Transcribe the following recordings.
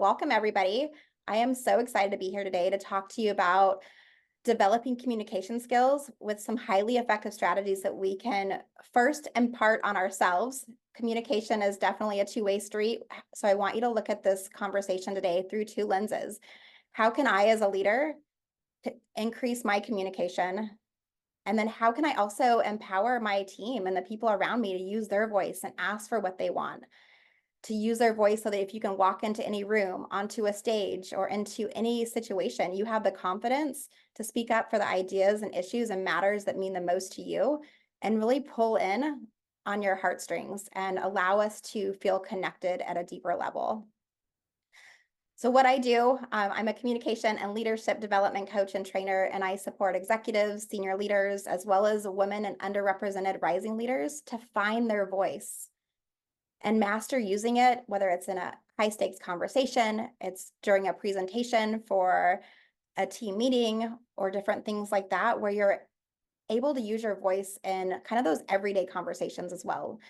welcome everybody. I am so excited to be here today to talk to you about developing communication skills with some highly effective strategies that we can first impart on ourselves. Communication is definitely a two-way street, so I want you to look at this conversation today through two lenses. How can I, as a leader, increase my communication? And then how can I also empower my team and the people around me to use their voice and ask for what they want? To use their voice so that if you can walk into any room, onto a stage, or into any situation, you have the confidence to speak up for the ideas and issues and matters that mean the most to you, and really pull in on your heartstrings and allow us to feel connected at a deeper level. So what I do, I'm a communication and leadership development coach and trainer, and I support executives, senior leaders, as well as women and underrepresented rising leaders to find their voice and master using it, whether it's in a high stakes conversation, it's during a presentation for a team meeting, or different things like that, where you're able to use your voice in kind of those everyday conversations as well.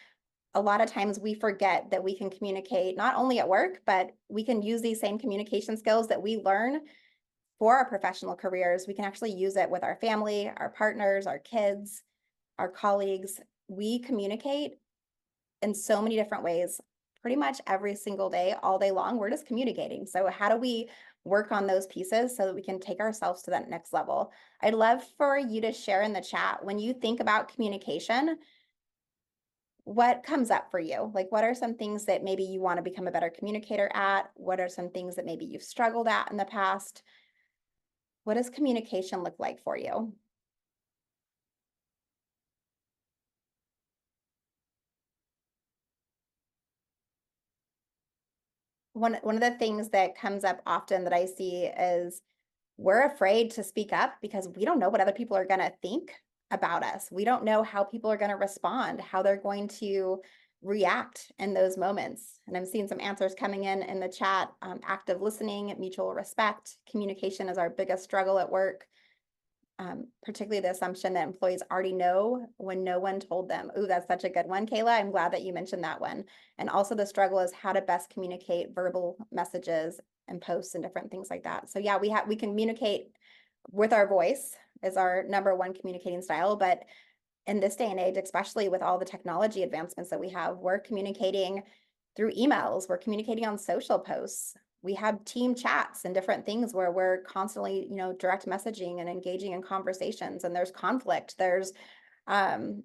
A lot of times we forget that we can communicate not only at work, but we can use these same communication skills that we learn for our professional careers. We can actually use it with our family, our partners, our kids, our colleagues. We communicate in so many different ways, pretty much every single day, all day long. We're just communicating. So how do we work on those pieces so that we can take ourselves to that next level? I'd love for you to share in the chat, when you think about communication, what comes up for you? Like, what are some things that maybe you want to become a better communicator at? What are some things that maybe you've struggled at in the past? What does communication look like for you? One of the things that comes up often that I see is we're afraid to speak up because we don't know what other people are going to think about us. We don't know how people are going to respond, how they're going to react in those moments. And I'm seeing some answers coming in the chat. Active listening, mutual respect, communication is our biggest struggle at work. Particularly the assumption that employees already know when no one told them. Ooh, that's such a good one, Kayla. I'm glad that you mentioned that one. And also the struggle is how to best communicate verbal messages and posts and different things like that. So yeah, we communicate with our voice is our number one communicating style. But in this day and age, especially with all the technology advancements that we have, we're communicating through emails, we're communicating on social posts. We have team chats and different things where we're constantly, direct messaging and engaging in conversations, and there's conflict. There's, I'm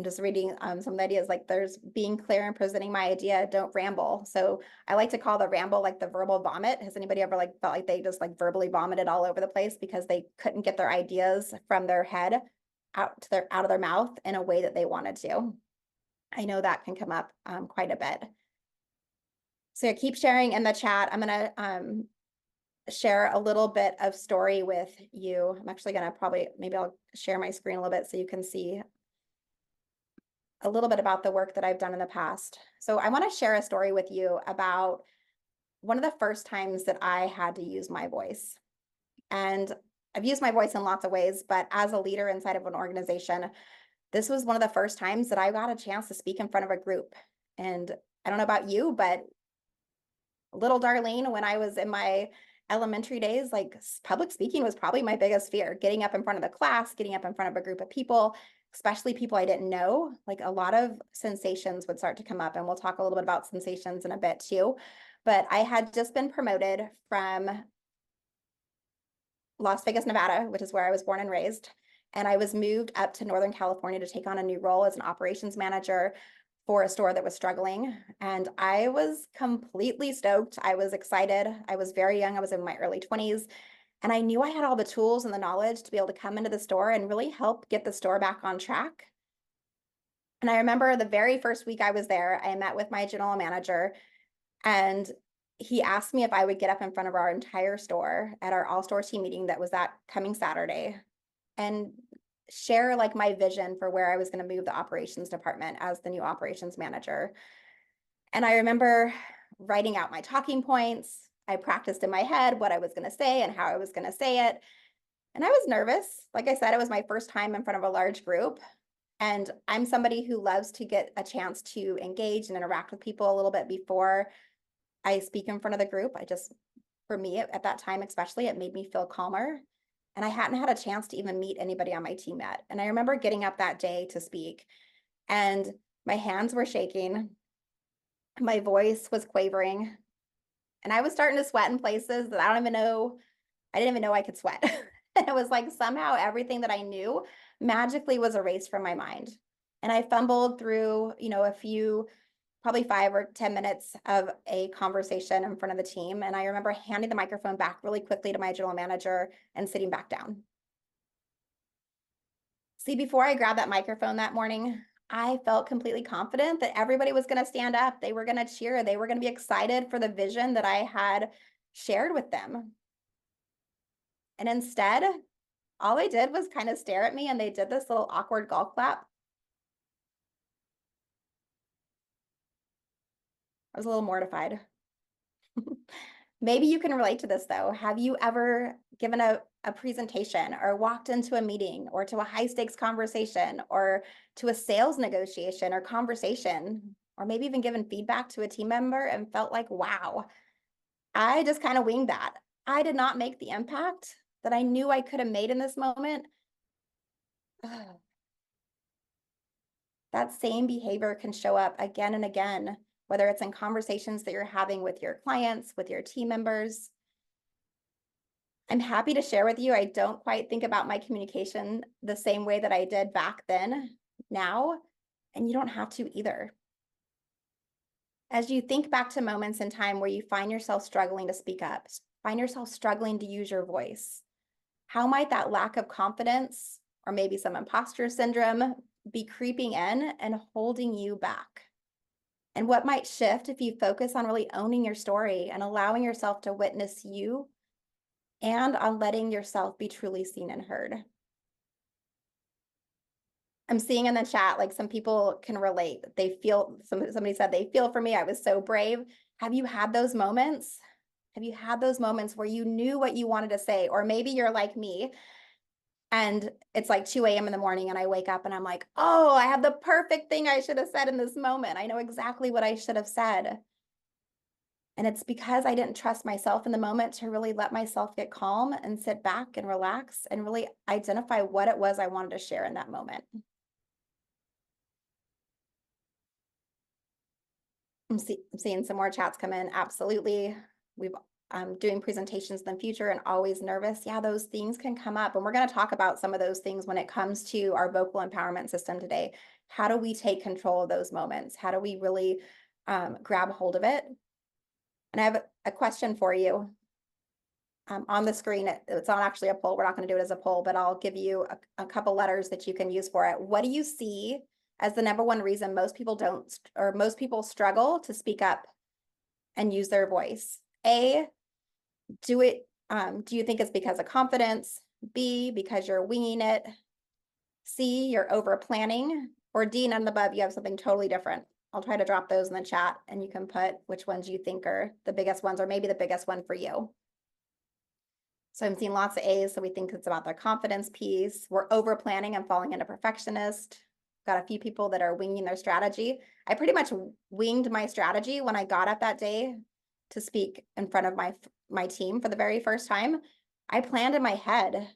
just reading some of the ideas, like there's being clear and presenting my idea, don't ramble. So I like to call the ramble like the verbal vomit. Has anybody ever felt like they just verbally vomited all over the place because they couldn't get their ideas from their head out of their mouth in a way that they wanted to? I know that can come up quite a bit. So keep sharing in the chat. I'm going to share a little bit of story with you. I'm actually going to maybe I'll share my screen a little bit so you can see a little bit about the work that I've done in the past. So I want to share a story with you about one of the first times that I had to use my voice. And I've used my voice in lots of ways, but as a leader inside of an organization, this was one of the first times that I got a chance to speak in front of a group. And I don't know about you, but little Darlene, when I was in my elementary days, public speaking was probably my biggest fear. Getting up in front of the class, getting up in front of a group of people, especially people I didn't know, a lot of sensations would start to come up. And we'll talk a little bit about sensations in a bit too. But I had just been promoted from Las Vegas, Nevada, which is where I was born and raised. And I was moved up to Northern California to take on a new role as an operations manager for a store that was struggling. And I was completely stoked. I was excited. I was very young. I was in my early 20s. And I knew I had all the tools and the knowledge to be able to come into the store and really help get the store back on track. And I remember the very first week I was there, I met with my general manager, and he asked me if I would get up in front of our entire store at our all-store team meeting that was that coming Saturday and share my vision for where I was going to move the operations department as the new operations manager. And I remember writing out my talking points. I practiced in my head what I was going to say and how I was going to say it. And I was nervous. Like I said, it was my first time in front of a large group. And I'm somebody who loves to get a chance to engage and interact with people a little bit before I speak in front of the group. For me at that time, especially, it made me feel calmer. And I hadn't had a chance to even meet anybody on my team yet. And I remember getting up that day to speak, and my hands were shaking. My voice was quavering, and I was starting to sweat in places that I didn't even know I could sweat. And it was like somehow everything that I knew magically was erased from my mind. And I fumbled through, a few, probably 5 or 10 minutes of a conversation in front of the team. And I remember handing the microphone back really quickly to my general manager and sitting back down. See, before I grabbed that microphone that morning, I felt completely confident that everybody was going to stand up. They were going to cheer. They were going to be excited for the vision that I had shared with them. And instead, all they did was kind of stare at me, and they did this little awkward golf clap. I was a little mortified. Maybe you can relate to this though. Have you ever given a presentation or walked into a meeting or to a high stakes conversation or to a sales negotiation or conversation, or maybe even given feedback to a team member and felt like, wow, I just kind of winged that. I did not make the impact that I knew I could have made in this moment. That same behavior can show up again and again, whether it's in conversations that you're having with your clients, with your team members. I'm happy to share with you, I don't quite think about my communication the same way that I did back then now, and you don't have to either. As you think back to moments in time where you find yourself struggling to speak up, find yourself struggling to use your voice, how might that lack of confidence or maybe some imposter syndrome be creeping in and holding you back? And what might shift if you focus on really owning your story and allowing yourself to witness you, and on letting yourself be truly seen and heard? I'm seeing in the chat, like some people can relate. Somebody said they feel for me. I was so brave. Have you had those moments? Have you had those moments where you knew what you wanted to say? Or maybe you're like me and it's like 2 a.m. in the morning and I wake up and I'm like, oh, I have the perfect thing I should have said in this moment. I know exactly what I should have said. And it's because I didn't trust myself in the moment to really let myself get calm and sit back and relax and really identify what it was I wanted to share in that moment. I'm seeing some more chats come in. Absolutely. We've doing presentations in the future and always nervous. Yeah, those things can come up. And we're going to talk about some of those things when it comes to our vocal empowerment system today. How do we take control of those moments? How do we really grab hold of it? And I have a question for you. On the screen, it's not actually a poll. We're not going to do it as a poll, but I'll give you a couple letters that you can use for it. What do you see as the number one reason most people struggle to speak up and use their voice? A, do you think it's because of confidence? B, because you're winging it? C, you're over planning? Or D, none of the above, you have something totally different? I'll try to drop those in the chat and you can put which ones you think are the biggest ones, or maybe the biggest one for you. So I'm seeing lots of A's. So we think it's about their confidence piece. We're over planning and falling into perfectionist. Got a few people that are winging their strategy. I pretty much winged my strategy when I got up that day to speak in front of my team for the very first time. I planned in my head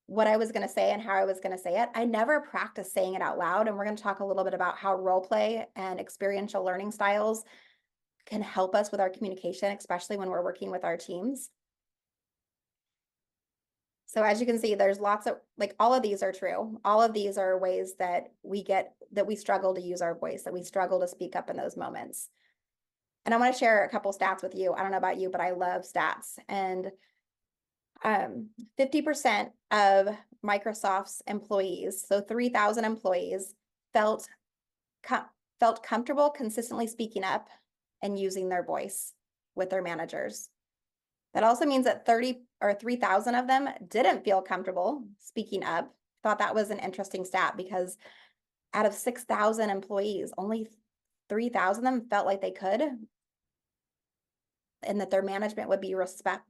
what I was going to say and how I was going to say it. I never practiced saying it out loud. And we're going to talk a little bit about how role play and experiential learning styles can help us with our communication, especially when we're working with our teams. So as you can see, there's lots of, like, all of these are true. All of these are ways that we struggle to use our voice, that we struggle to speak up in those moments. And I want to share a couple stats with you. I don't know about you, but I love stats. And 50% of Microsoft's employees, so 3,000 employees, felt comfortable consistently speaking up and using their voice with their managers. That also means that 3,000 of them didn't feel comfortable speaking up. Thought that was an interesting stat because out of 6,000 employees, only 3,000 of them felt like they could, and that their management would be receptive,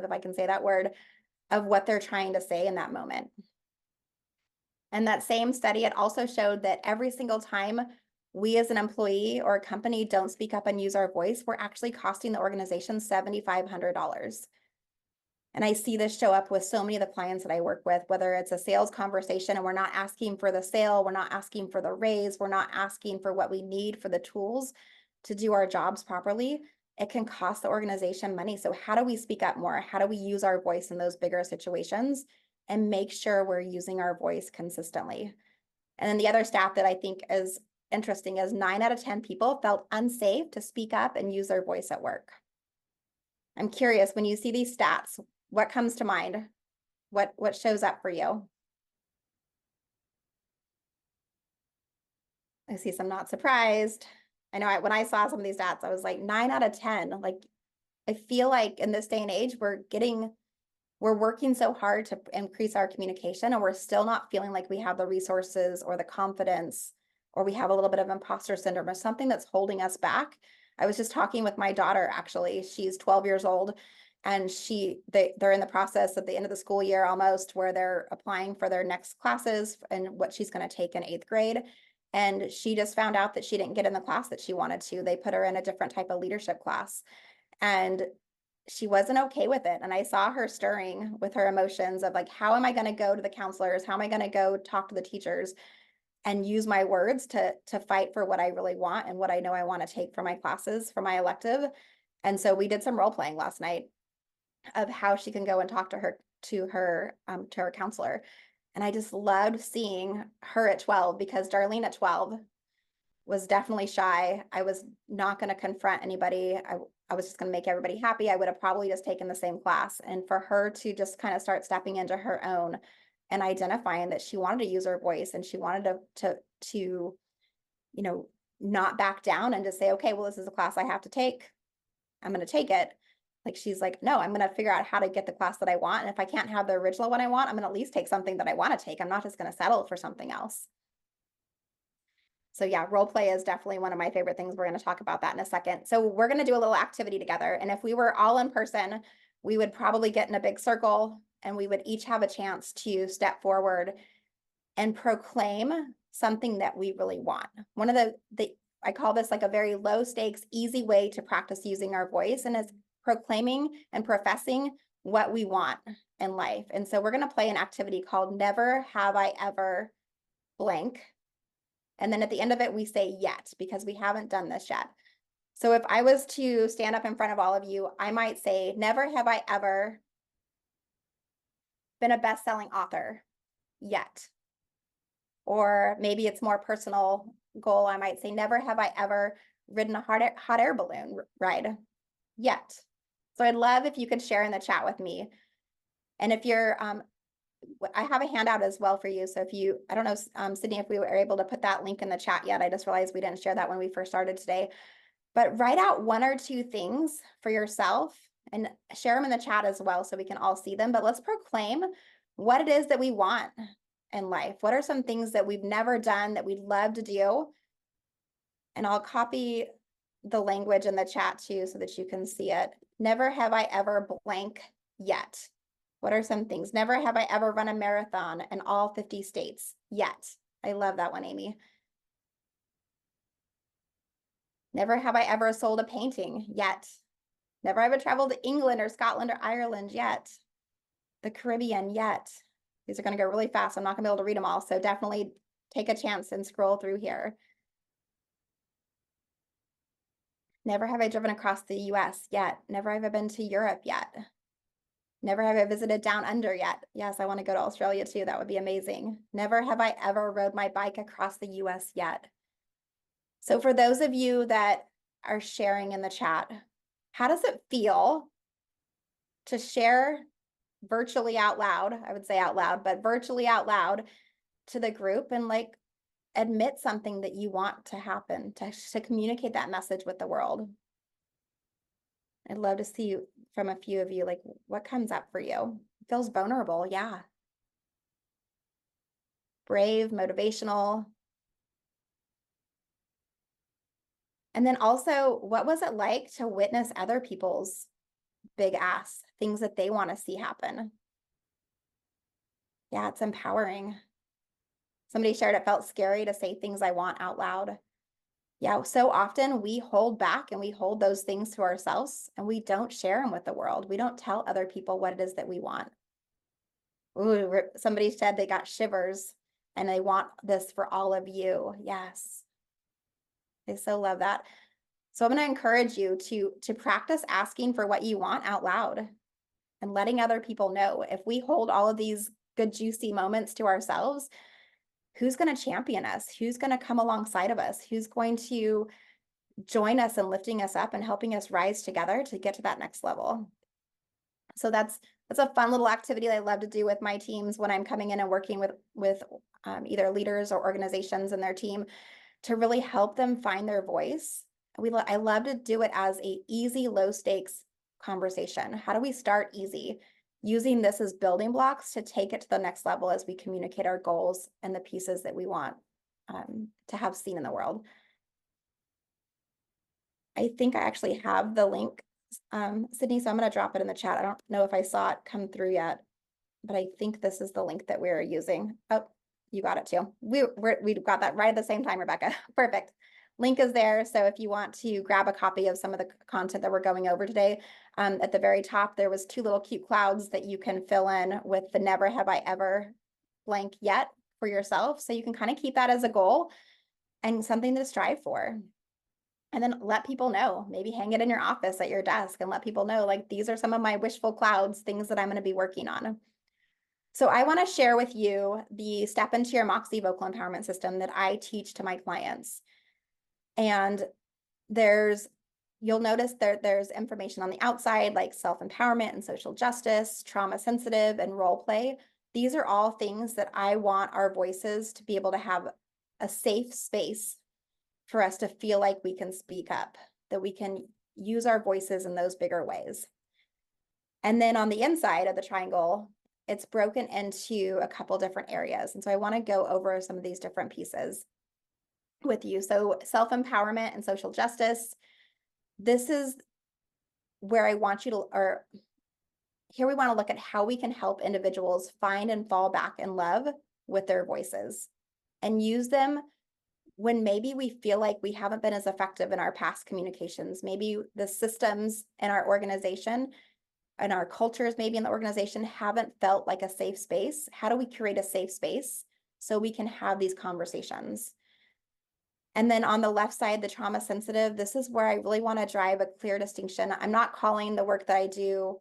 if I can say that word, of what they're trying to say in that moment. And that same study, it also showed that every single time we as an employee or a company don't speak up and use our voice, we're actually costing the organization $7,500. And I see this show up with so many of the clients that I work with, whether it's a sales conversation and we're not asking for the sale, we're not asking for the raise, we're not asking for what we need for the tools to do our jobs properly. It can cost the organization money. So how do we speak up more? How do we use our voice in those bigger situations and make sure we're using our voice consistently? And then the other stat that I think is interesting is 9 out of 10 people felt unsafe to speak up and use their voice at work. I'm curious, when you see these stats, what comes to mind? What shows up for you? I see some not surprised. I know when I saw some of these stats, I was like 9 out of 10. Like, I feel like in this day and age, we're working so hard to increase our communication and we're still not feeling like we have the resources or the confidence, or we have a little bit of imposter syndrome or something that's holding us back. I was just talking with my daughter, actually. She's 12 years old and they're in the process at the end of the school year almost, where they're applying for their next classes and what she's going to take in 8th grade. And she just found out that she didn't get in the class that she wanted to. They put her in a different type of leadership class. And she wasn't okay with it. And I saw her stirring with her emotions of like, how am I going to go to the counselors? How am I going to go talk to the teachers and use my words to fight for what I really want and what I know I want to take for my classes, for my elective? And so we did some role playing last night of how she can go and talk to her counselor. And I just loved seeing her at 12, because Darlene at 12 was definitely shy. I was not going to confront anybody. I was just going to make everybody happy. I would have probably just taken the same class. And for her to just kind of start stepping into her own and identifying that she wanted to use her voice and she wanted to not back down and just say, okay, well, this is a class I have to take. I'm going to take it. Like, she's like, no, I'm going to figure out how to get the class that I want. And if I can't have the original one I want, I'm going to at least take something that I want to take. I'm not just going to settle for something else. So yeah, role play is definitely one of my favorite things. We're going to talk about that in a second. So we're going to do a little activity together. And if we were all in person, we would probably get in a big circle and we would each have a chance to step forward and proclaim something that we really want. One of I call this like a very low stakes, easy way to practice using our voice, and is proclaiming and professing what we want in life. And so we're going to play an activity called Never Have I Ever blank. And then at the end of it, we say yet, because we haven't done this yet. So if I was to stand up in front of all of you, I might say, never have I ever been a best-selling author yet. Or maybe it's more personal goal. I might say, never have I ever ridden a hot air balloon ride yet. So I'd love if you could share in the chat with me. And if you're, I have a handout as well for you. So if you, I don't know, Sydney, if we were able to put that link in the chat yet. I just realized we didn't share that when we first started today. But write out 1 or 2 things for yourself and share them in the chat as well so we can all see them. But let's proclaim what it is that we want in life. What are some things that we've never done that we'd love to do? And I'll copy the language in the chat too so that you can see it. Never have I ever blank yet. What are some things? Never have I ever run a marathon in all 50 states yet. I love that one, Amy. Never have I ever sold a painting yet. Never have I traveled to England or Scotland or Ireland yet. The Caribbean yet. These are going to go really fast. I'm not going to be able to read them all. So definitely take a chance and scroll through here. Never have I driven across the US yet. Never have I been to Europe yet. Never have I visited down under yet. Yes, I want to go to Australia too. That would be amazing. Never have I ever rode my bike across the US yet. So for those of you that are sharing in the chat, how does it feel to share virtually out loud? I would say out loud, but virtually out loud to the group and like admit something that you want to happen, to communicate that message with the world. I'd love to see from a few of you, like, what comes up for you? It feels vulnerable, yeah. Brave, motivational. And then also, what was it like to witness other people's big ass, things that they want to see happen? Yeah, it's empowering. Somebody shared it felt scary to say things I want out loud. Yeah, so often we hold back and we hold those things to ourselves and we don't share them with the world. We don't tell other people what it is that we want. Ooh, somebody said they got shivers and they want this for all of you. Yes, I so love that. So I'm going to encourage you to practice asking for what you want out loud and letting other people know. If we hold all of these good, juicy moments to ourselves, who's going to champion us? Who's going to come alongside of us? Who's going to join us in lifting us up and helping us rise together to get to that next level? So that's a fun little activity that I love to do with my teams when I'm coming in and working with either leaders or organizations and their team to really help them find their voice. I love to do it as a easy, low stakes conversation. How do we start easy? Using this as building blocks to take it to the next level as we communicate our goals and the pieces that we want to have seen in the world. I think I actually have the link, Sydney, so I'm going to drop it in the chat. I don't know if I saw it come through yet, but I think this is the link that we're using. Oh, you got it too. We got that right at the same time, Rebecca. Perfect. Link is there. So if you want to grab a copy of some of the content that we're going over today, at the very top, there was 2 little cute clouds that you can fill in with the never have I ever blank yet for yourself. So you can kind of keep that as a goal and something to strive for. And then let people know, maybe hang it in your office at your desk and let people know, like, these are some of my wishful clouds, things that I'm going to be working on. So I want to share with you the Step Into Your Moxie vocal empowerment system that I teach to my clients. And you'll notice there's information on the outside, like self-empowerment and social justice, trauma sensitive, and role play. These are all things that I want our voices to be able to have a safe space for us to feel like we can speak up, that we can use our voices in those bigger ways. And then on the inside of the triangle, it's broken into a couple different areas. And so I want to go over some of these different pieces with you. So self-empowerment and social justice, this is where I want you to, or here we want to look at how we can help individuals find and fall back in love with their voices and use them when maybe we feel like we haven't been as effective in our past communications. Maybe the systems in our organization and our cultures maybe in the organization haven't felt like a safe space. How do we create a safe space so we can have these conversations? And then on the left side, the trauma sensitive, this is where I really want to drive a clear distinction. I'm not calling the work that I do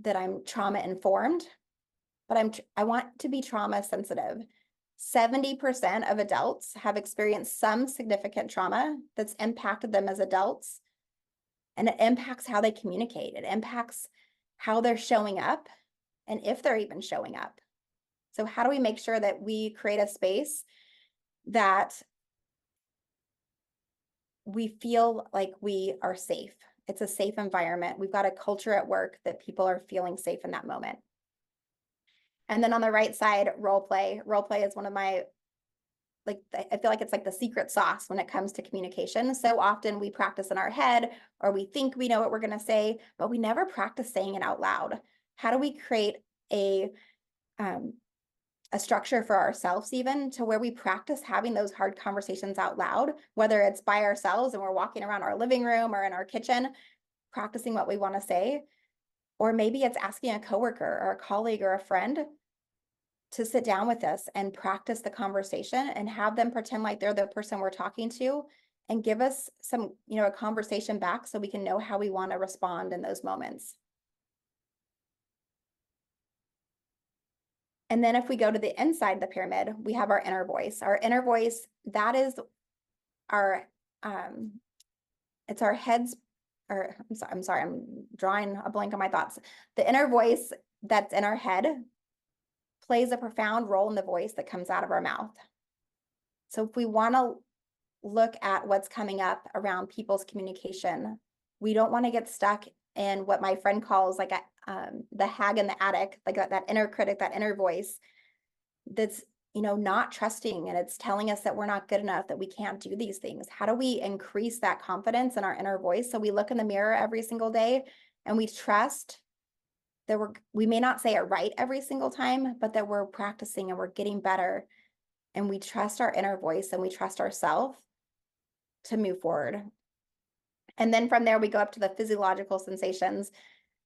that I'm trauma informed, but I want to be trauma sensitive. 70% of adults have experienced some significant trauma that's impacted them as adults, and it impacts how they communicate. It impacts how they're showing up and if they're even showing up. So how do we make sure that we create a space that we feel like we are safe? It's a safe environment. We've got a culture at work that people are feeling safe in that moment. And then on the right side, role play. Role play is one of my, like, I feel like it's like the secret sauce when it comes to communication. So often we practice in our head or we think we know what we're going to say, but we never practice saying it out loud. How do we create a structure for ourselves even to where we practice having those hard conversations out loud, whether it's by ourselves and we're walking around our living room or in our kitchen, practicing what we want to say, or maybe it's asking a coworker or a colleague or a friend to sit down with us and practice the conversation and have them pretend like they're the person we're talking to and give us some, a conversation back so we can know how we want to respond in those moments. And then if we go to the inside of the pyramid, we have our inner voice. Our inner voice, that is our, it's our heads, or I'm sorry, I'm drawing a blank on my thoughts. The inner voice that's in our head plays a profound role in the voice that comes out of our mouth. So if we want to look at what's coming up around people's communication, we don't want to get stuck in what my friend calls like the hag in the attic, like that inner critic, that inner voice that's, not trusting, and it's telling us that we're not good enough, that we can't do these things. How do we increase that confidence in our inner voice so we look in the mirror every single day and we trust that we may not say it right every single time, but that we're practicing and we're getting better, and we trust our inner voice and we trust ourselves to move forward. And then from there, we go up to the physiological sensations.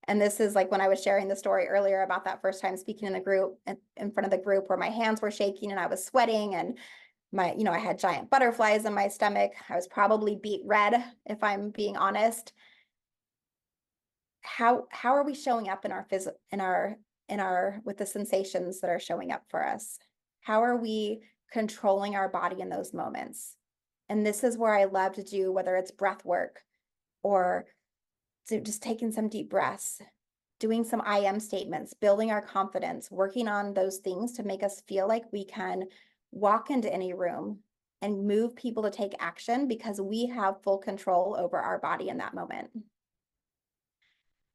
And this is like when I was sharing the story earlier about that first time speaking in the group, in front of the group, where my hands were shaking and I was sweating, and I had giant butterflies in my stomach. I was probably beet red, if I'm being honest. How are we showing up in our with the sensations that are showing up for us? How are we controlling our body in those moments? And this is where I love to do, whether it's breath work or just taking some deep breaths, doing some I am statements, building our confidence, working on those things to make us feel like we can walk into any room and move people to take action, because we have full control over our body in that moment.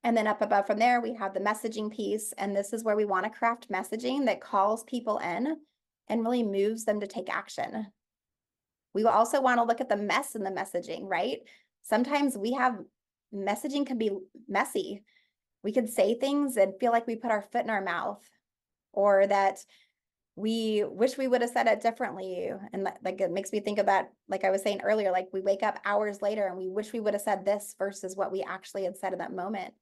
And then up above from there, we have the messaging piece. And this is where we want to craft messaging that calls people in and really moves them to take action. We also want to look at the mess in the messaging, right? Sometimes messaging can be messy. We could say things and feel like we put our foot in our mouth, or that we wish we would have said it differently. And like, it makes me think of that, like I was saying earlier, like we wake up hours later and we wish we would have said this versus what we actually had said in that moment.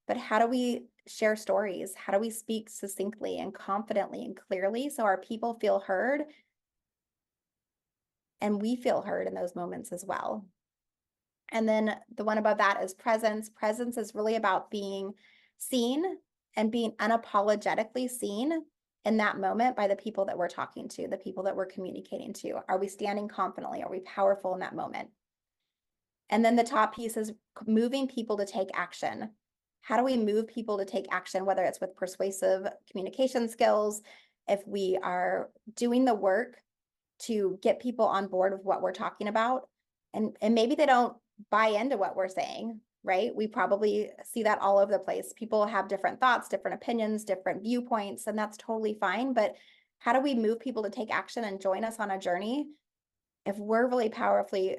But how do we share stories? How do we speak succinctly and confidently and clearly so our people feel heard and we feel heard in those moments as well? And then the one above that is presence. Presence is really about being seen and being unapologetically seen in that moment by the people that we're talking to, the people that we're communicating to. Are we standing confidently? Are we powerful in that moment? And then the top piece is moving people to take action. How do we move people to take action, whether it's with persuasive communication skills, if we are doing the work to get people on board with what we're talking about, and maybe they don't buy into what we're saying, right? We probably see that all over the place. People have different thoughts, different opinions, different viewpoints, and that's totally fine. But how do we move people to take action and join us on a journey if we're really powerfully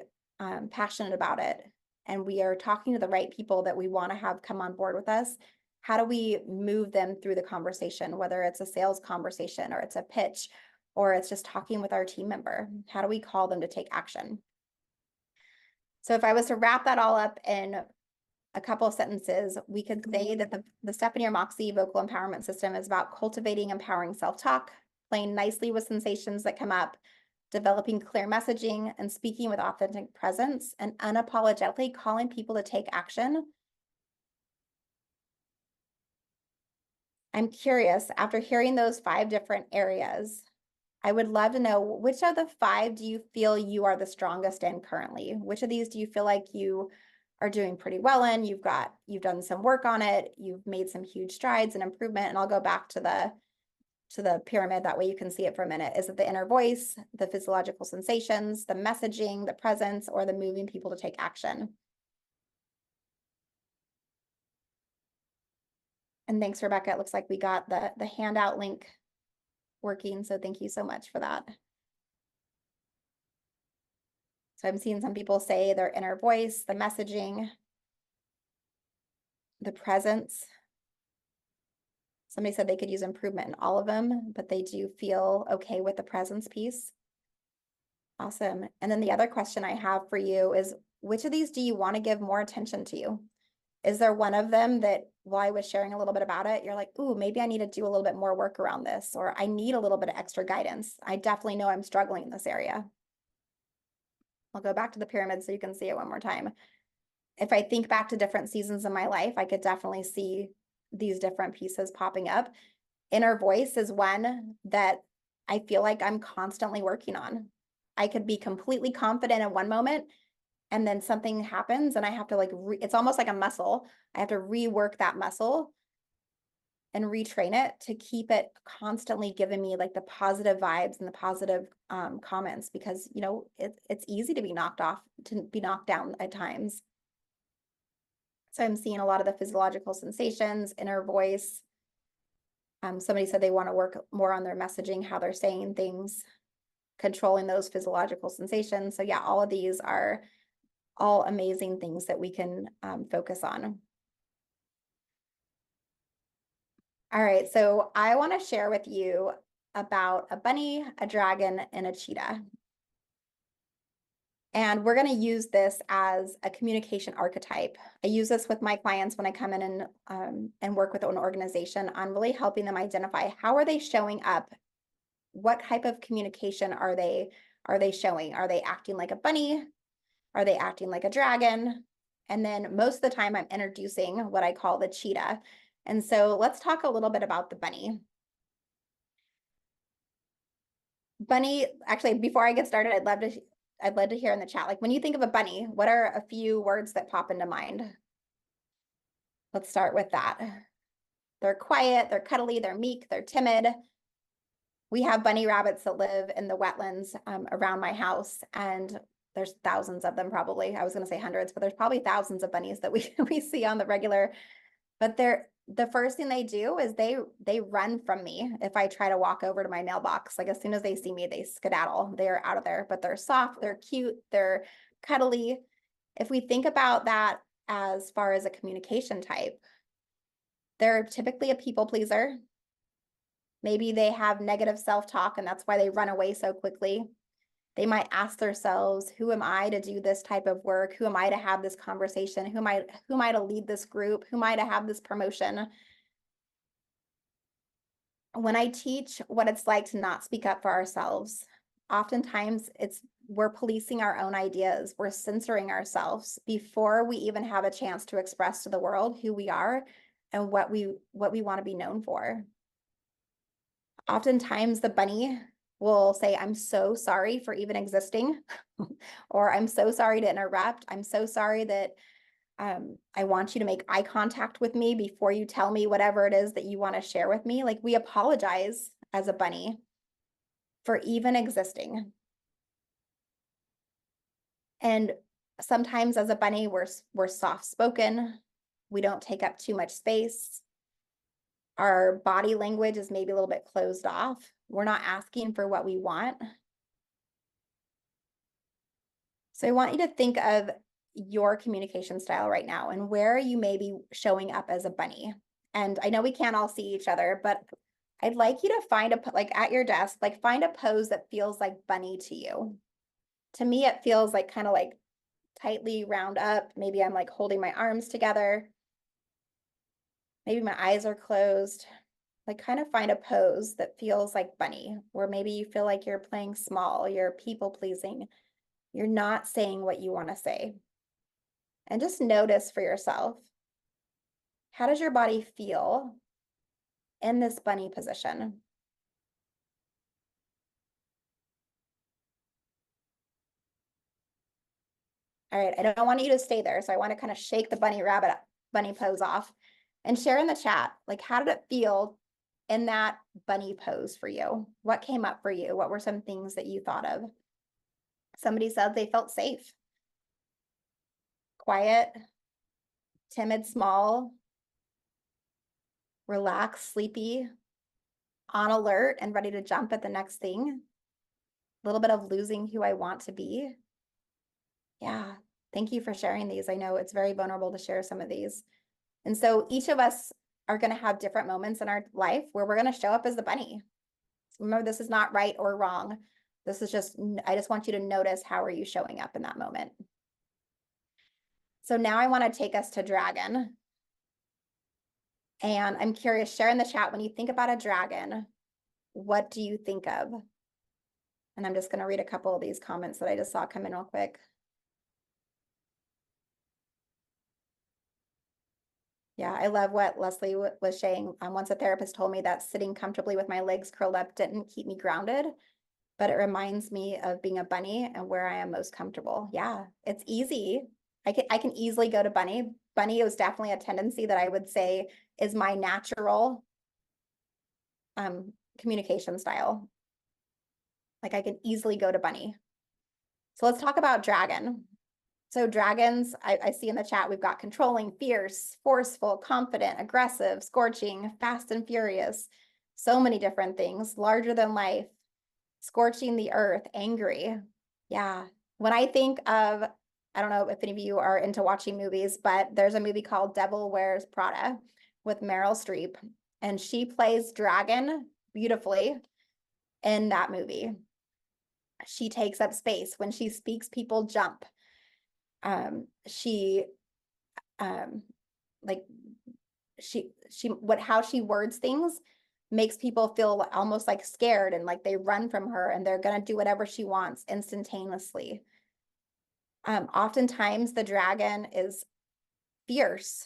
passionate about it, and we are talking to the right people that we want to have come on board with us? How do we move them through the conversation, whether it's a sales conversation or it's a pitch or it's just talking with our team member? How do we call them to take action? So if I was to wrap that all up in a couple of sentences, we could say that the Stephanie or Moxie vocal empowerment system is about cultivating empowering self-talk, playing nicely with sensations that come up, developing clear messaging, and speaking with authentic presence, and unapologetically calling people to take action. I'm curious, after hearing those 5 different areas, I would love to know, which of the 5 do you feel you are the strongest in currently? Which of these do you feel like you are doing pretty well in? You've done some work on it, you've made some huge strides and improvement. And I'll go back to the pyramid, that way you can see it for a minute. Is it the inner voice, the physiological sensations, the messaging, the presence, or the moving people to take action? And thanks, Rebecca. It looks like we got the handout link working, so thank you so much for that. So I'm seeing some people say their inner voice, the messaging, the presence. Somebody said they could use improvement in all of them, but they do feel okay with the presence piece. Awesome. And then the other question I have for you is, which of these do you want to give more attention to? Is there one of them that, while I was sharing a little bit about it, you're like, ooh, maybe I need to do a little bit more work around this, or I need a little bit of extra guidance. I definitely know I'm struggling in this area. I'll go back to the pyramid so you can see it one more time. If I think back to different seasons in my life, I could definitely see these different pieces popping up. Inner voice is one that I feel like I'm constantly working on. I could be completely confident in one moment, and then something happens and I have to it's almost like a muscle. I have to rework that muscle and retrain it to keep it constantly giving me like the positive vibes and the positive comments, because it's easy to be knocked down at times. So I'm seeing a lot of the physiological sensations, inner voice. Somebody said they want to work more on their messaging, how they're saying things, controlling those physiological sensations. So yeah, all of these are all amazing things that we can focus on. All right, so I want to share with you about a bunny, a dragon, and a cheetah. And we're going to use this as a communication archetype. I use this with my clients when I come in and work with an organization on really helping them identify how are they showing up? What type of communication are they showing? Are they acting like a bunny? Are they acting like a dragon? And then most of the time I'm introducing what I call the cheetah. And so let's talk a little bit about the bunny. Bunny, actually, before I get started, I'd love to hear in the chat, like when you think of a bunny, what are a few words that pop into mind? Let's start with that. They're quiet, they're cuddly, they're meek, they're timid. We have bunny rabbits that live in the wetlands around my house, and there's thousands of them probably. I was going to say hundreds, but there's probably thousands of bunnies that we see on the regular. But the first thing they do is they run from me if I try to walk over to my mailbox. Like as soon as they see me, they skedaddle. They're out of there. But they're soft, they're cute, they're cuddly. If we think about that as far as a communication type, they're typically a people pleaser. Maybe they have negative self-talk and that's why they run away so quickly. They might ask themselves, who am I to do this type of work? Who am I to have this conversation? Who am I to lead this group? Who am I to have this promotion? When I teach what it's like to not speak up for ourselves, oftentimes we're policing our own ideas. We're censoring ourselves before we even have a chance to express to the world who we are and what we want to be known for. Oftentimes the bunny will say, I'm so sorry for even existing, or I'm so sorry to interrupt. I'm so sorry that I want you to make eye contact with me before you tell me whatever it is that you want to share with me. Like we apologize as a bunny for even existing. And sometimes as a bunny, we're soft-spoken. We don't take up too much space. Our body language is maybe a little bit closed off. We're not asking for what we want. So I want you to think of your communication style right now and where you may be showing up as a bunny. And I know we can't all see each other, but I'd like you to find like at your desk, like find a pose that feels like bunny to you. To me, it feels like kind of like tightly round up. Maybe I'm like holding my arms together. Maybe my eyes are closed. Like kind of find a pose that feels like bunny, where maybe you feel like you're playing small, you're people pleasing, you're not saying what you want to say. And just notice for yourself, how does your body feel in this bunny position? All right, I don't want you to stay there. So I want to kind of shake the bunny pose off and share in the chat. Like, how did it feel in that bunny pose for you? What came up for you? What were some things that you thought of? Somebody said they felt safe, quiet, timid, small, relaxed, sleepy, on alert and ready to jump at the next thing. A little bit of losing who I want to be. Yeah, thank you for sharing these. I know it's very vulnerable to share some of these. And so each of us are going to have different moments in our life where we're going to show up as the bunny. Remember, this is not right or wrong. This is just, I just want you to notice how are you showing up in that moment. So now I want to take us to dragon. And I'm curious, share in the chat, when you think about a dragon, what do you think of? And I'm just going to read a couple of these comments that I just saw come in real quick. Yeah, I love what Leslie was saying. Once a therapist told me that sitting comfortably with my legs curled up didn't keep me grounded, but it reminds me of being a bunny and where I am most comfortable. Yeah, it's easy. I can easily go to bunny. Bunny is definitely a tendency that I would say is my natural communication style. Like I can easily go to bunny. So let's talk about dragon. So dragons, I see in the chat, we've got controlling, fierce, forceful, confident, aggressive, scorching, fast and furious. So many different things, larger than life, scorching the earth, angry. Yeah. When I think of, I don't know if any of you are into watching movies, but there's a movie called Devil Wears Prada with Meryl Streep, and she plays dragon beautifully in that movie. She takes up space. When she speaks, people jump. She like how she words things makes people feel almost like scared and like they run from her and they're gonna do whatever she wants instantaneously. Oftentimes the dragon is fierce.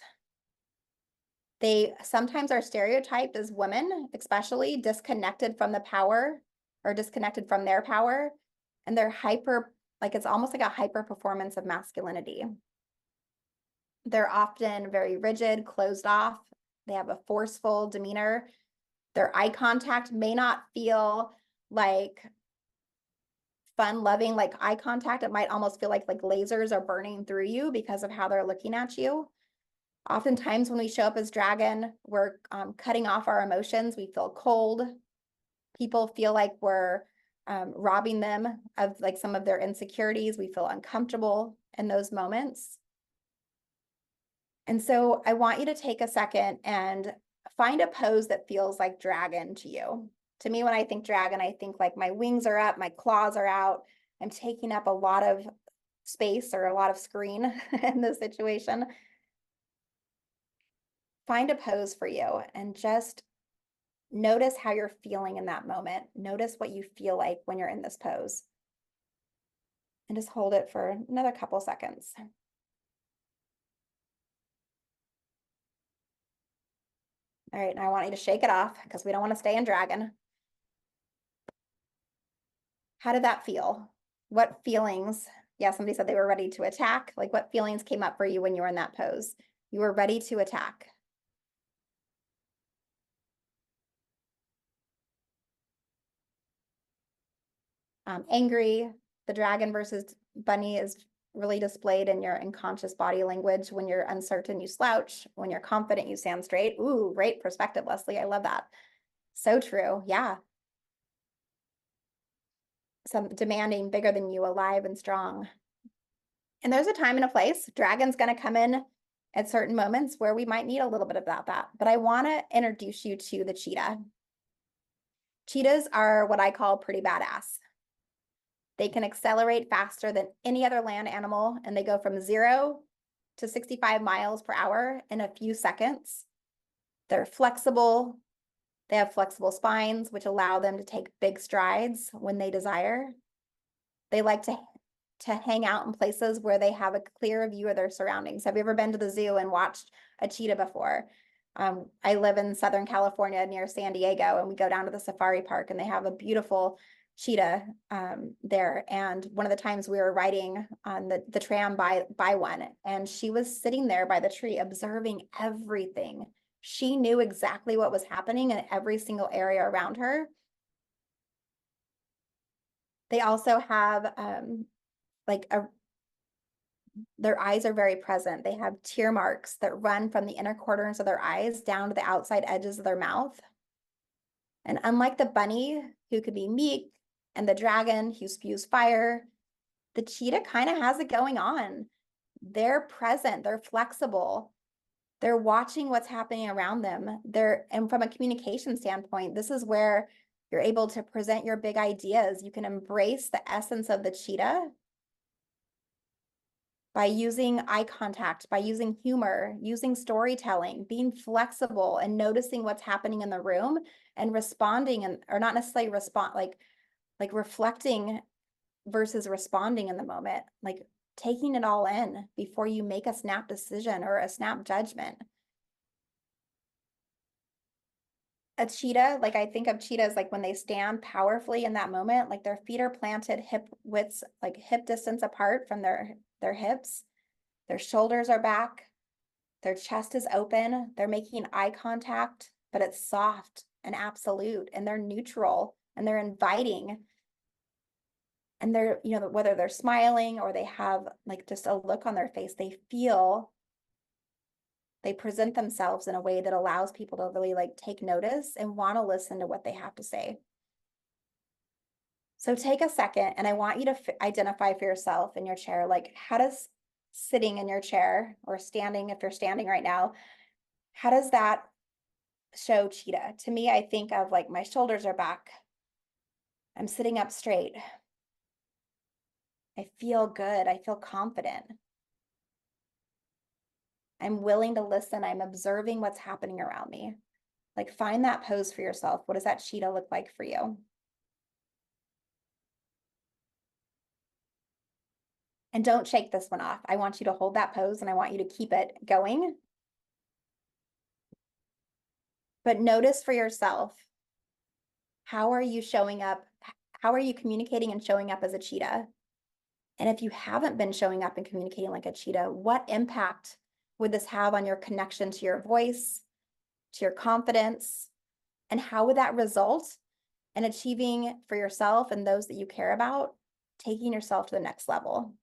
They sometimes are stereotyped as women, especially disconnected from the power or disconnected from their power. And they're like it's almost like a hyper performance of masculinity. They're often very rigid, closed off. They have a forceful demeanor. Their eye contact may not feel like fun-loving, like eye contact. It might almost feel like lasers are burning through you because of how they're looking at you. Oftentimes when we show up as dragon, we're cutting off our emotions. We feel cold. People feel like we're robbing them of like some of their insecurities. We feel uncomfortable in those moments. And so I want you to take a second and find a pose that feels like dragon to you. To me, when I think dragon, I think like my wings are up, my claws are out. I'm taking up a lot of space or a lot of screen in this situation. Find a pose for you and just notice how you're feeling in that moment. Notice what you feel like when you're in this pose. And just hold it for another couple seconds. All right, now I want you to shake it off because we don't want to stay in dragon. How did that feel? What feelings? Yeah, somebody said they were ready to attack. Like what feelings came up for you when you were in that pose? You were ready to attack. Angry. The dragon versus bunny is really displayed in your unconscious body language. When you're uncertain, you slouch. When you're confident, you stand straight. Ooh, great perspective, Leslie. I love that. So true. Yeah. Some demanding, bigger than you, alive and strong. And there's a time and a place. Dragon's going to come in at certain moments where we might need a little bit about that. But I want to introduce you to the cheetah. Cheetahs are what I call pretty badass. They can accelerate faster than any other land animal, and they go from 0 to 65 miles per hour in a few seconds. They're flexible. They have flexible spines, which allow them to take big strides when they desire. They like to hang out in places where they have a clear view of their surroundings. Have you ever been to the zoo and watched a cheetah before? I live in Southern California near San Diego, and we go down to the safari park, and they have a beautiful cheetah there. And one of the times we were riding on the tram by one, and she was sitting there by the tree observing everything. She knew exactly what was happening in every single area around her. They also have their eyes are very present. They have tear marks that run from the inner corners of their eyes down to the outside edges of their mouth. And unlike the bunny, who could be meek, and the dragon, who spews fire, the cheetah kind of has it going on. They're present, they're flexible, they're watching what's happening around them. And from a communication standpoint, this is where you're able to present your big ideas. You can embrace the essence of the cheetah by using eye contact, by using humor, using storytelling, being flexible and noticing what's happening in the room and responding, or not necessarily like reflecting versus responding in the moment, like taking it all in before you make a snap decision or a snap judgment. A cheetah, like I think of cheetahs like when they stand powerfully in that moment, like their feet are planted hip widths, like hip distance apart from their hips. Their shoulders are back. Their chest is open. They're making eye contact, but it's soft and absolute, and they're neutral and they're inviting. And they're, whether they're smiling or they have like just a look on their face, they present themselves in a way that allows people to really like take notice and want to listen to what they have to say. So take a second, and I want you to identify for yourself in your chair, like how does sitting in your chair or standing, if you're standing right now, how does that show cheetah? To me, I think of like my shoulders are back. I'm sitting up straight. I feel good. I feel confident. I'm willing to listen. I'm observing what's happening around me. Like, find that pose for yourself. What does that cheetah look like for you? And don't shake this one off. I want you to hold that pose and I want you to keep it going. But notice for yourself, how are you showing up? How are you communicating and showing up as a cheetah? And if you haven't been showing up and communicating like a cheetah, what impact would this have on your connection to your voice, to your confidence? And how would that result in achieving for yourself and those that you care about, taking yourself to the next level?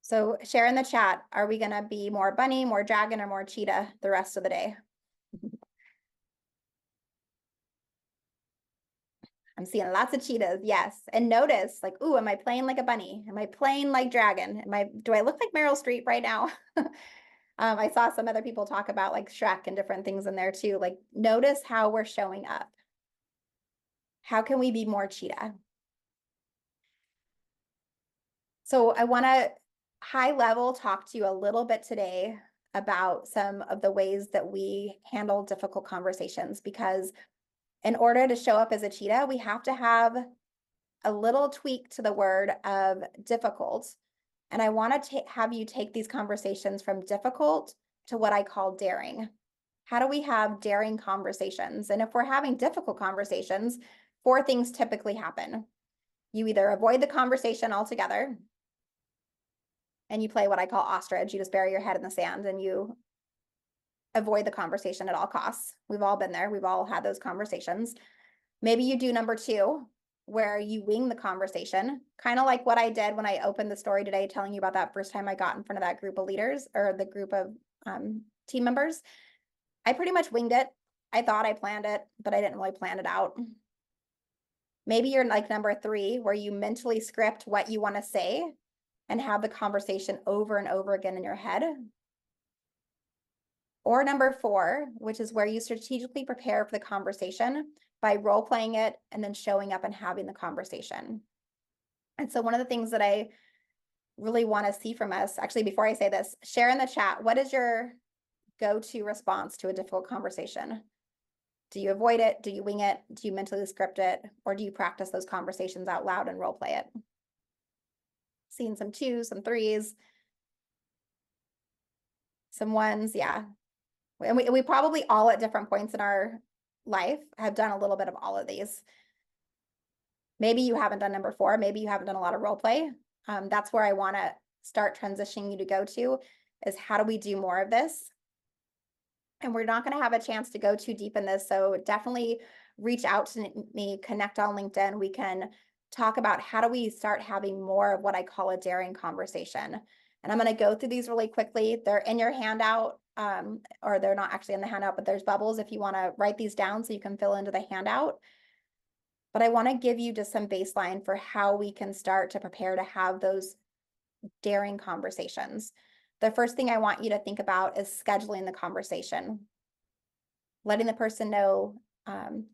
So share in the chat, are we going to be more bunny, more dragon, or more cheetah the rest of the day? I'm seeing lots of cheetahs, yes. And notice, like, ooh, am I playing like a bunny? Am I playing like dragon? Do I look like Meryl Streep right now? I saw some other people talk about like Shrek and different things in there too. Like, notice how we're showing up. How can we be more cheetah? So I want to high level talk to you a little bit today about some of the ways that we handle difficult conversations, because in order to show up as a cheetah, we have to have a little tweak to the word of difficult. And I want to have you take these conversations from difficult to what I call daring. How do we have daring conversations? And if we're having difficult conversations, 4 things typically happen. You either avoid the conversation altogether and you play what I call ostrich. You just bury your head in the sand and you avoid the conversation at all costs. We've all been there. We've all had those conversations. Maybe you do number 2, where you wing the conversation, kind of like what I did when I opened the story today, telling you about that first time I got in front of that group of leaders or the group of team members. I pretty much winged it. I thought I planned it, but I didn't really plan it out. Maybe you're like number 3, where you mentally script what you want to say and have the conversation over and over again in your head. Or number 4, which is where you strategically prepare for the conversation by role playing it and then showing up and having the conversation. And so one of the things that I really want to see from us, actually, before I say this, share in the chat, what is your go-to response to a difficult conversation? Do you avoid it? Do you wing it? Do you mentally script it? Or do you practice those conversations out loud and role play it? Seeing some 2s, some 3s, some 1s, yeah. And we probably all at different points in our life have done a little bit of all of these. Maybe you haven't done number 4. Maybe you haven't done a lot of role play. That's where I want to start transitioning you to go to, is how do we do more of this? And we're not going to have a chance to go too deep in this. So definitely reach out to me, connect on LinkedIn. We can talk about how do we start having more of what I call a daring conversation. And I'm going to go through these really quickly. They're in your handout, or they're not actually in the handout, but there's bubbles if you want to write these down so you can fill into the handout. But I want to give you just some baseline for how we can start to prepare to have those daring conversations. The first thing I want you to think about is scheduling the conversation. Letting the person know, I'm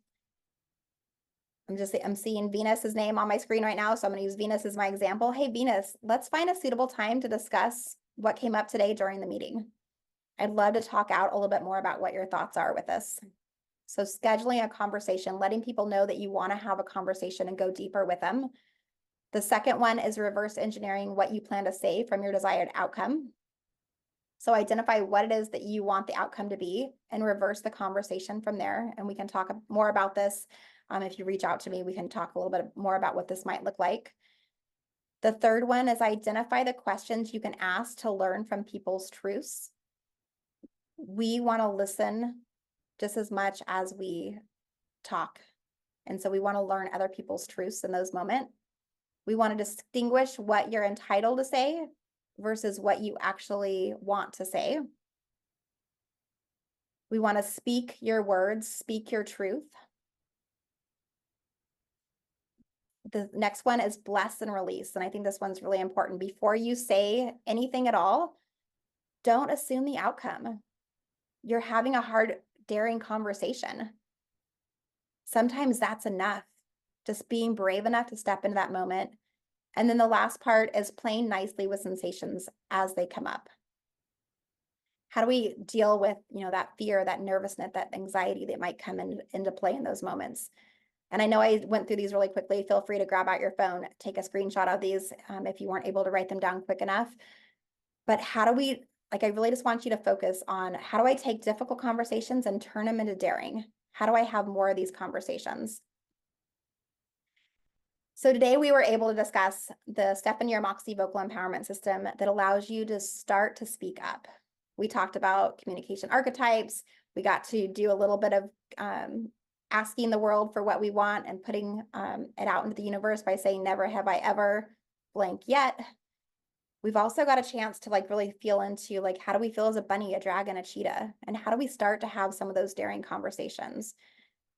seeing Venus's name on my screen right now, so I'm going to use Venus as my example. Hey, Venus, let's find a suitable time to discuss what came up today during the meeting. I'd love to talk out a little bit more about what your thoughts are with this. So scheduling a conversation, letting people know that you want to have a conversation and go deeper with them. The second one is reverse engineering what you plan to say from your desired outcome. So identify what it is that you want the outcome to be and reverse the conversation from there. And we can talk more about this. If you reach out to me, we can talk a little bit more about what this might look like. The third one is identify the questions you can ask to learn from people's truths. We want to listen just as much as we talk. And so we want to learn other people's truths in those moments. We want to distinguish what you're entitled to say versus what you actually want to say. We want to speak your words, speak your truth. The next one is bless and release. And I think this one's really important. Before you say anything at all, don't assume the outcome. You're having a hard, daring conversation. Sometimes that's enough. just being brave enough to step into that moment. And then the last part is playing nicely with sensations as they come up. How do we deal with, that fear, that nervousness, that anxiety that might come into play in those moments? And I know I went through these really quickly. Feel free to grab out your phone, take a screenshot of these if you weren't able to write them down quick enough. But how do we, I really just want you to focus on how do I take difficult conversations and turn them into daring? How do I have more of these conversations? So today we were able to discuss the Stephanie Moxie vocal empowerment system that allows you to start to speak up. We talked about communication archetypes. We got to do a little bit of asking the world for what we want and putting it out into the universe by saying, never have I ever blank yet. We've also got a chance to really feel into how do we feel as a bunny, a dragon, a cheetah, and how do we start to have some of those daring conversations?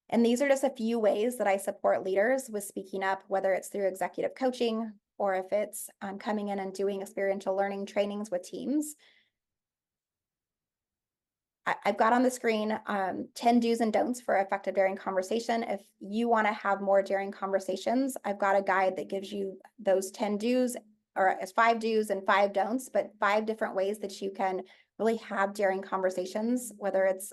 And these are just a few ways that I support leaders with speaking up, whether it's through executive coaching or if it's coming in and doing experiential learning trainings with teams. I've got on the screen 10 do's and don'ts for effective daring conversation. If you want to have more daring conversations, I've got a guide that gives you those 10 do's, or as 5 do's and 5 don'ts, but 5 different ways that you can really have daring conversations, whether it's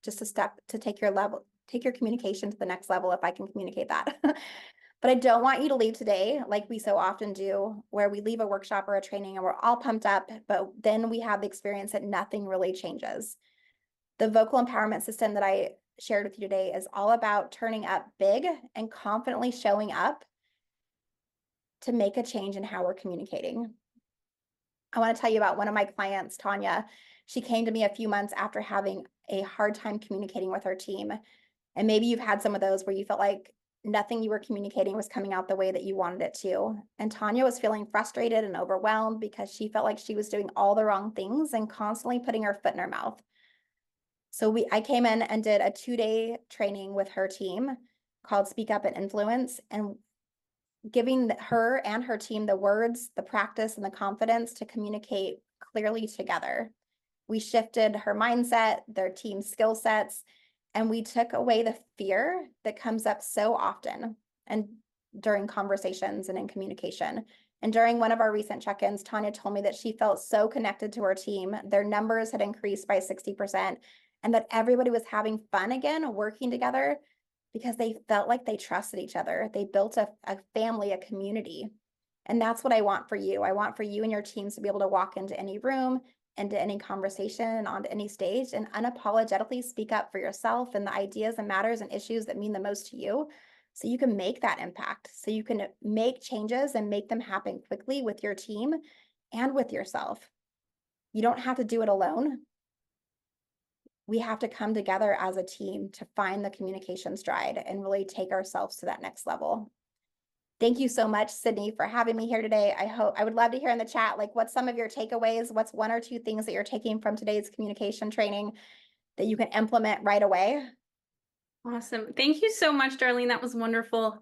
just a step to take your communication to the next level, if I can communicate that. But I don't want you to leave today like we so often do, where we leave a workshop or a training and we're all pumped up, but then we have the experience that nothing really changes. The vocal empowerment system that I shared with you today is all about turning up big and confidently showing up to make a change in how we're communicating. I want to tell you about one of my clients, Tanya. She came to me a few months after having a hard time communicating with her team. And maybe you've had some of those where you felt like nothing you were communicating was coming out the way that you wanted it to. And Tanya was feeling frustrated and overwhelmed because she felt like she was doing all the wrong things and constantly putting her foot in her mouth. So I came in and did a 2-day training with her team called Speak Up and Influence, and giving her and her team the words, the practice, and the confidence to communicate clearly together. We shifted her mindset, their team skill sets, and we took away the fear that comes up so often and during conversations and in communication. And during one of our recent check-ins, Tanya told me that she felt so connected to her team. Their numbers had increased by 60%, and that everybody was having fun again, working together, because they felt like they trusted each other. They built a family, a community. And that's what I want for you. I want for you and your teams to be able to walk into any room, into any conversation, onto any stage, and unapologetically speak up for yourself and the ideas and matters and issues that mean the most to you, so you can make that impact, so you can make changes and make them happen quickly with your team and with yourself. You don't have to do it alone. We have to come together as a team to find the communication stride and really take ourselves to that next level. Thank you so much, Sydney, for having me here today. I would love to hear in the chat, what's some of your takeaways? What's 1 or 2 things that you're taking from today's communication training that you can implement right away? Awesome. Thank you so much, Darlene. That was wonderful.